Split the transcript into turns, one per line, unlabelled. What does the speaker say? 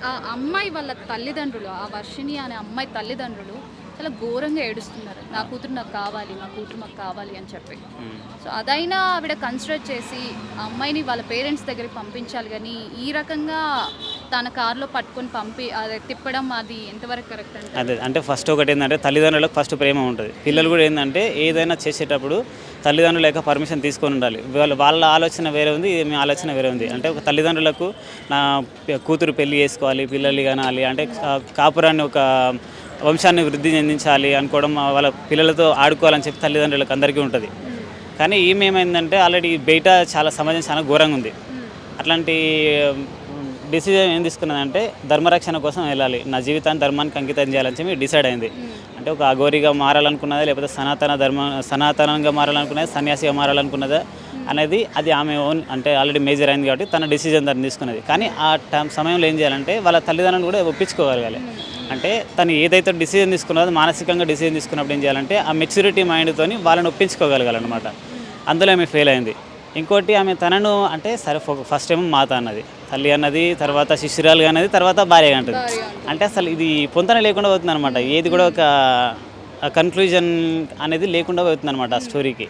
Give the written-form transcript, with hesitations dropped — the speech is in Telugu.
ఆ అమ్మాయి వాళ్ళ తల్లిదండ్రులు, ఆ వర్షిణి అనే అమ్మాయి తల్లిదండ్రులు చాలా ఘోరంగా ఏడుస్తున్నారు. నా కూతురు నాకు కావాలి, మా కూతురు మాకు కావాలి అని చెప్పి.
హ్మ్.
సో, అదైనా ఆవిడ కన్సిడర్ చేసి ఆ అమ్మాయిని వాళ్ళ పేరెంట్స్ దగ్గరికి పంపించాలి గానీ, ఈ రకంగా తన కార్‌లో పట్టుకొని అదే తిప్పడం అది ఎంతవరకు కరెక్ట్ అంటారు?
అదే. అంటే ఫస్ట్ ఒకటేందంటే తల్లిదండ్రులకు ఫస్ట్ ప్రేమ ఉంటది. పిల్లలు గూడా ఏందంటే ఏదైనా చేసేటప్పుడు తల్లిదండ్రుల యొక్క పర్మిషన్ తీసుకొనుండాలి. వాళ్ళ ఆలోచన వేరే ఉంది. మీ ఆలోచన వేరే ఉంది. అంటే ఒక తల్లిదండ్రులకు నా కూతురు పెళ్లి చేసుకోవాలి, పిల్లల్ని కనాలి అంటే కాపురాన్ని ఒక వంశాన్ని వృద్ధి చెందించాలి అనుకోవడం, వాళ్ళ పిల్లలతో ఆడుకోవాలని చెప్పి తల్లిదండ్రులకు అందరికీ ఉంటది.
హ్మ్.
కానీ ఈమె ఏమైందంటే ఆల్రెడీ బయట సమాజం చాలా ఘోరంగా ఉంది.
హ్మ్.
అట్లాంటి డిసిజన్ ఏం తీసుకున్నదంటే ధర్మరక్షణ కోసం వెళ్ళాలి. నా జీవితాన్ని ధర్మానికి అంకితం చేయాలని చెప్పి డిసైడ్ అయింది.
హ్మ్.
అంటే ఒక అఘోరిగా మారాలనుకున్నదా, లేకపోతే సనాతనంగా మారాలనుకున్నదా, సన్యాసిగా మారాలనుకున్నదా అనేది అది ఆమె ఓన్ అంటే ఆల్రెడీ మేజర్ అయింది కాబట్టి తన డిసిజన్ దాన్ని తీసుకున్నది. కానీ ఆ సమయంలో ఏం చేయాలంటే వాళ్ళ తల్లిదండ్రులు కూడా ఒప్పించుకోగలగాలి. అంటే తను ఏదైతే డిసిజన్ తీసుకున్నదో మానసికంగా డిసిజన్ తీసుకున్నప్పుడు ఏం చేయాలంటే ఆ మెచ్యూరిటీ మైండ్‌తోని వాళ్ళని ఒప్పించుకోగలగాలన్నమాట. అందులో ఆమె ఫెయిల్ అయింది. ఇంకోటి ఆమె తనను అంటే సరే ఫస్ట్ ఏమో మాత అన్నది, తల్లి అన్నది, తర్వాత శిష్యురాలుగా అన్నది, తర్వాత భార్యగా అంటది.
భార్య అంటారు.
అంటే అసలు ఇది పొంతన లేకుండా పోతుందన్నమాట. ఏది కూడా ఒక కన్క్లూజన్ అనేది లేకుండా పోతుందన్నమాట ఆ స్టోరీకి.